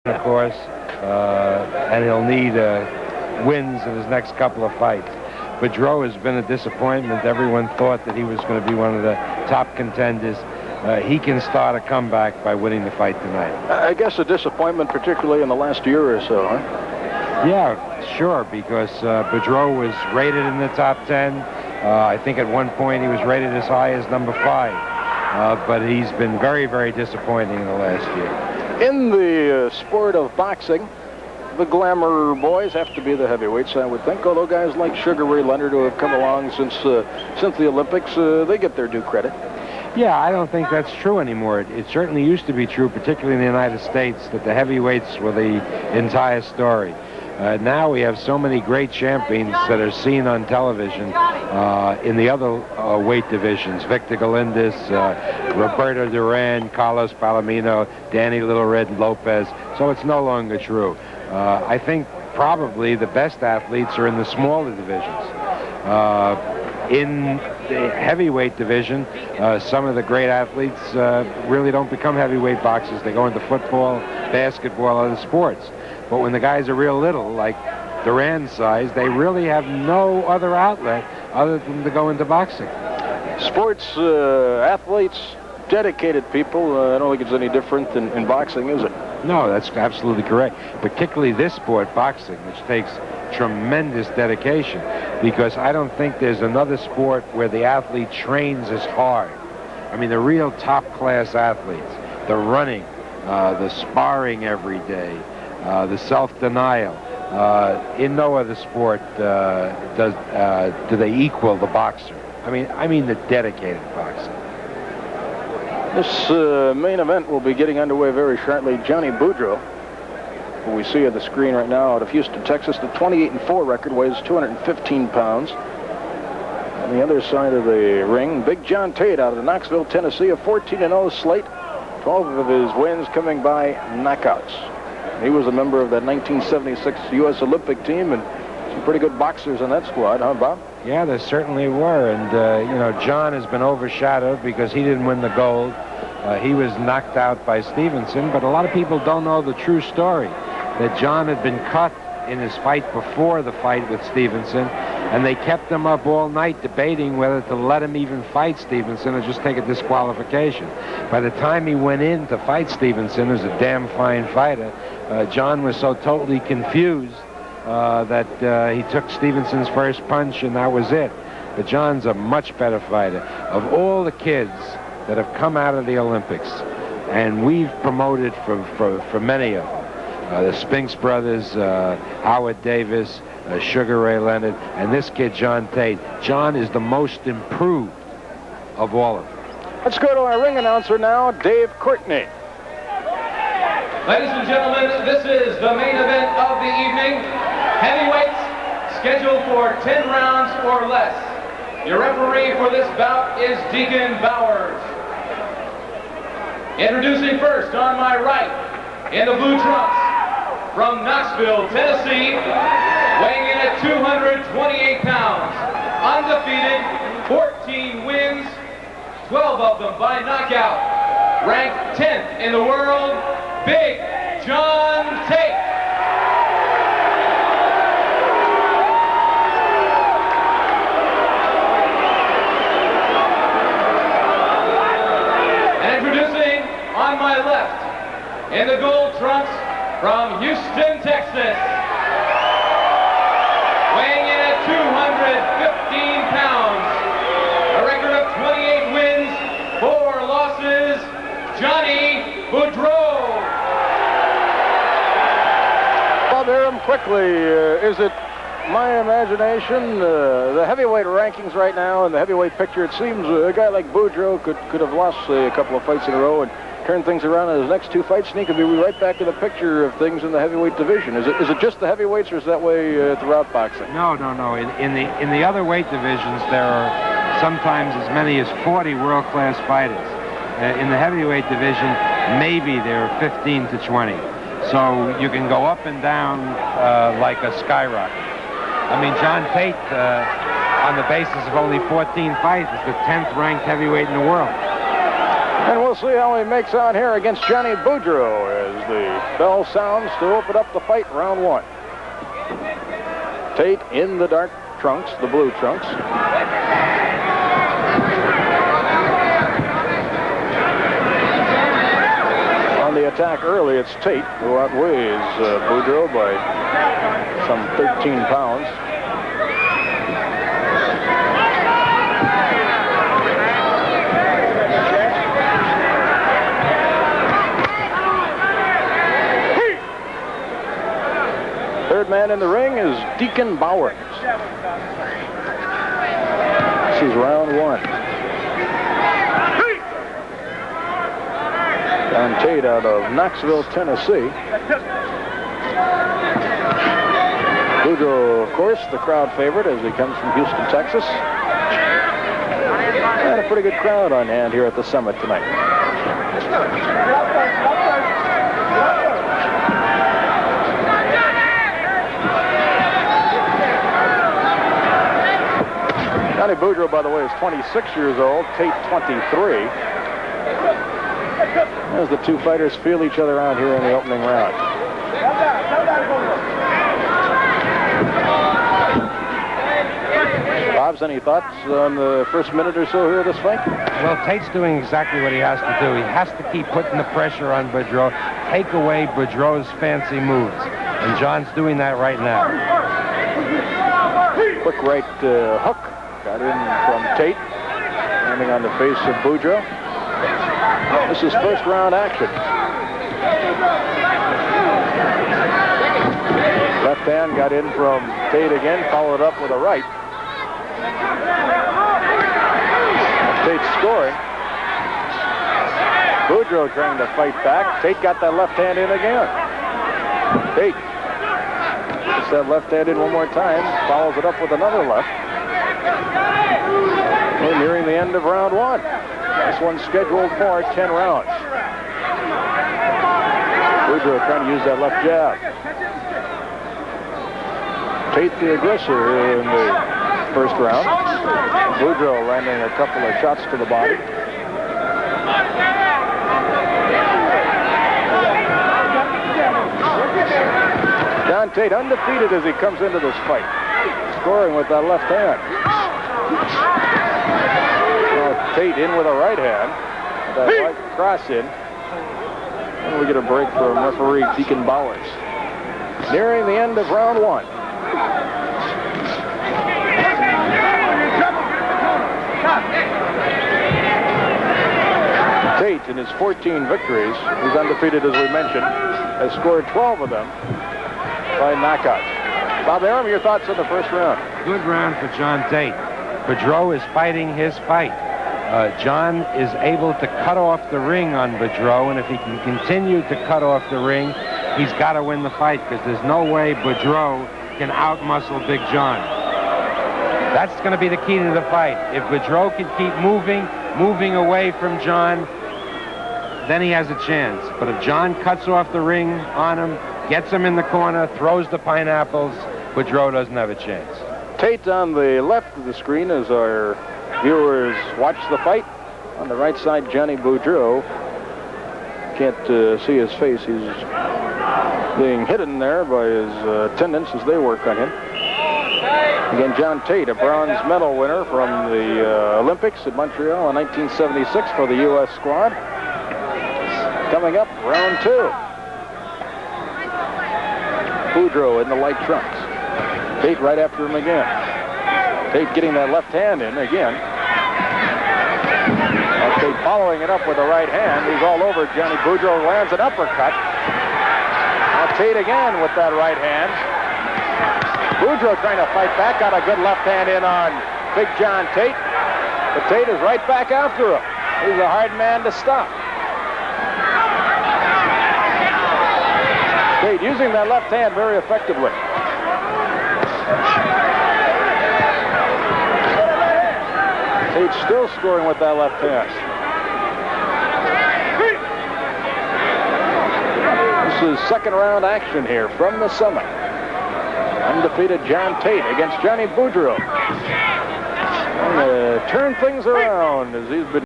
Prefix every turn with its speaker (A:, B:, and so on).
A: of course, and he'll need wins in his next couple of fights. Boudreaux has been a disappointment. Everyone thought that he was going to be one of the top contenders. He can start a comeback by winning the fight tonight.
B: I guess a disappointment, particularly in the last year or so, huh?
A: Yeah, sure, because Boudreaux was rated in the top 10. I think at one point he was rated as high as number 5. But he's been very, very disappointing in the last year.
B: In the sport of boxing, the glamour boys have to be the heavyweights, I would think. Although guys like Sugar Ray Leonard, who have come along since the Olympics, they get their due credit.
A: Yeah, I don't think that's true anymore. It certainly used to be true, particularly in the United States, that the heavyweights were the entire story. Now we have so many great champions that are seen on television in the other weight divisions. Victor Galindez, Roberto Duran, Carlos Palomino, Danny Little Red Lopez. So it's no longer true. I think probably the best athletes are in the smaller divisions. In the heavyweight division, some of the great athletes really don't become heavyweight boxers. They go into football, basketball, other sports. But when the guys are real little, like Duran's size, they really have no other outlet other than to go into boxing.
B: Sports athletes, dedicated people, I don't think it's any different in boxing, is it?
A: No, that's absolutely correct. Particularly this sport, boxing, which takes tremendous dedication, because I don't think there's another sport where the athlete trains as hard. I mean, the real top-class athletes, the running, the sparring every day, the self-denial. In no other sport do they equal the boxer. I mean the dedicated boxer.
B: This main event will be getting underway very shortly. Johnny Boudreaux, who we see on the screen right now, out of Houston, Texas, the 28-4 record, weighs 215 pounds. On the other side of the ring, Big John Tate out of Knoxville, Tennessee, a 14-0 slate. 12 of his wins coming by knockouts. He was a member of that 1976 U.S. Olympic team, and some pretty good boxers on that squad, huh, Bob?
A: Yeah, there certainly were, and you know, John has been overshadowed because he didn't win the gold. He was knocked out by Stevenson, but a lot of people don't know the true story, that John had been cut in his fight before the fight with Stevenson, and they kept him up all night debating whether to let him even fight Stevenson or just take a disqualification. By the time he went in to fight Stevenson, who's a damn fine fighter, John was so totally confused that he took Stevenson's first punch, and that was it. But John's a much better fighter. Of all the kids that have come out of the Olympics, and we've promoted for many of them, the Spinks brothers, Howard Davis, Sugar Ray Leonard, and this kid, John Tate. John is the most improved of all of them.
B: Let's go to our ring announcer now, Dave Courtney.
C: Ladies and gentlemen, this is the main event of the evening. Heavyweights scheduled for 10 rounds or less. Your referee for this bout is Deacon Bowers. Introducing first on my right, in the blue trunks, from Knoxville, Tennessee, weighing in at 228 pounds, undefeated, 14 wins, 12 of them by knockout, ranked 10th in the world, Big John Tate. And introducing on my left, in the gold trunks, from Houston, Texas, weighing in at 215 pounds, a record of 28 wins, 4 losses, Johnny Boudreaux.
B: Bob Arum, quickly, is it my imagination, the heavyweight rankings right now and the heavyweight picture, it seems a guy like Boudreaux could have lost a couple of fights in a row and turn things around in his next 2 fights, and he could be right back to the picture of things in the heavyweight division. Is it just the heavyweights, or is that way throughout boxing?
A: No. In the other weight divisions, there are sometimes as many as 40 world-class fighters. In the heavyweight division, maybe there are 15 to 20. So you can go up and down like a skyrocket. I mean, John Tate, on the basis of only 14 fights, is the 10th ranked heavyweight in the world.
B: And we'll see how he makes out here against Johnny Boudreaux as the bell sounds to open up the fight, round one. Tate in the dark trunks, the blue trunks. On the attack early, it's Tate, who outweighs Boudreaux by some 13 pounds. Third man in the ring is Deacon Bowers. This is round one. John Tate out of Knoxville, Tennessee. Boudreaux, of course, the crowd favorite as he comes from Houston, Texas. And a pretty good crowd on hand here at the Summit tonight. Johnny Boudreaux, by the way, is 26 years old. Tate, 23. As the two fighters feel each other out here in the opening round. Bob's, any thoughts on the first minute or so here of this fight?
A: Well, Tate's doing exactly what he has to do. He has to keep putting the pressure on Boudreaux, take away Boudreaux's fancy moves. And John's doing that right now.
B: Quick right hook. Got in from Tate, landing on the face of Boudreaux. This is first round action. Left hand got in from Tate again, followed up with a right. Tate scoring. Boudreaux trying to fight back. Tate got that left hand in again. Tate gets that left hand in one more time, follows it up with another left. We're nearing the end of round one. This one's scheduled for 10 rounds. Boudreaux trying to use that left jab. Tate the aggressor in the first round. Boudreaux landing a couple of shots to the body. John Tate undefeated as he comes into this fight. Scoring with that left hand. Tate in with a right hand. That right cross in. And we get a break from referee Deacon Bowers. Nearing the end of round one. Tate, in his 14 victories, he's undefeated as we mentioned, has scored 12 of them by knockout. Bob Arum, your thoughts on the first round?
A: Good round for John Tate. Boudreaux is fighting his fight. John is able to cut off the ring on Boudreaux, and if he can continue to cut off the ring, he's got to win the fight, because there's no way Boudreaux can outmuscle Big John. That's going to be the key to the fight. If Boudreaux can keep moving away from John, then he has a chance. But if John cuts off the ring on him, gets him in the corner, throws the pineapples, Boudreaux doesn't have a chance.
B: Tate on the left of the screen as our viewers watch the fight. On the right side, Johnny Boudreaux. Can't see his face. He's being hidden there by his attendants as they work on him. Again, John Tate, a bronze medal winner from the Olympics in Montreal in 1976 for the U.S. squad. Coming up, round two. Boudreaux in the light trunks. Tate right after him again. Tate getting that left hand in again. Tate following it up with the right hand. He's all over Johnny Boudreaux, lands an uppercut. Now Tate again with that right hand. Boudreaux trying to fight back, got a good left hand in on Big John Tate. But Tate is right back after him. He's a hard man to stop. Tate using that left hand very effectively. Tate still scoring with that left hand. This is second round action here from the Summit. Undefeated John Tate against Johnny Boudreaux. Turn things around as he's been